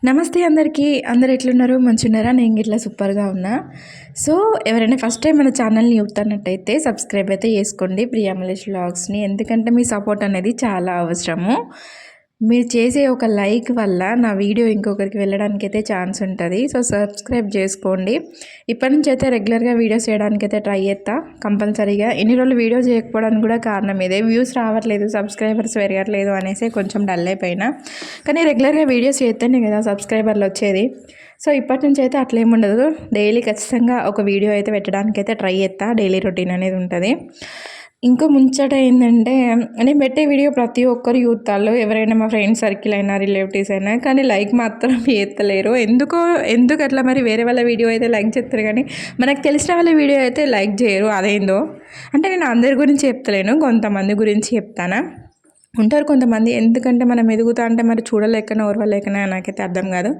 నమస్తే అందరికీ. అందరు ఎట్లున్నారు? మంచిగున్నారా? నేను గిట్ల సూపర్‌గా ఉన్నా. సో, ఎవరైనా ఫస్ట్ టైం మన ఛానల్‌ని చూస్తున్నట్టయితే సబ్స్క్రైబ్ అయితే చేసుకోండి ప్రియా మలేష్ వ్లాగ్స్‌ని. ఎందుకంటే మీ సపోర్ట్ అనేది చాలా అవసరము. మీరు చేసే ఒక లైక్ వల్ల నా వీడియో ఇంకొకరికి వెళ్ళడానికైతే ఛాన్స్ ఉంటది. సో, సబ్స్క్రైబ్ చేసుకోండి. ఇప్పటి నుంచి అయితే రెగ్యులర్‌గా వీడియోస్ చేయడానికైతే ట్రై చేస్తా కంపల్సరీగా. ఇన్ని రోజులు వీడియో చేయకపోవడానికి కూడా కారణం ఇదే. వ్యూస్ రావట్లేదు, సబ్స్క్రైబర్స్ పెరగట్లేదు అనేసి కొంచెం డల్ అయిపోయినా. కానీ రెగ్యులర్‌గా వీడియోస్ చేస్తేనే కదా సబ్స్క్రైబర్లు వచ్చేది. సో, ఇప్పటి నుంచి అయితే అట్లేముండదు. డైలీ ఖచ్చితంగా ఒక వీడియో అయితే పెట్టడానికైతే ట్రై చేస్తా. డైలీ రొటీన్ అనేది ఉంటది. ఇంకో ముచ్చట ఏందంటే, నేను పెట్టే వీడియో ప్రతి ఒక్కరు చూత్తాళ్ళు. ఎవరైనా మా ఫ్రెండ్స్ సర్కిల్ అయినా, రిలేటివ్స్ అయినా. కానీ లైక్ మాత్రం చేత్తలేరు. ఎందుకట్లా మరి? వేరే వాళ్ళ వీడియో అయితే లైక్ చేస్తారు కానీ, మనకు తెలిసిన వాళ్ళ వీడియో అయితే లైక్ చేయరు. అదేందో? అంటే నేను అందరి గురించి చెప్తలేను, కొంతమంది గురించి చెప్తానా. ఉంటారు కొంతమంది. ఎందుకంటే మనం ఎదుగుతా అంటే మరి చూడలేకనో, ఓర్వలేకనో నాకైతే అర్థం కాదు.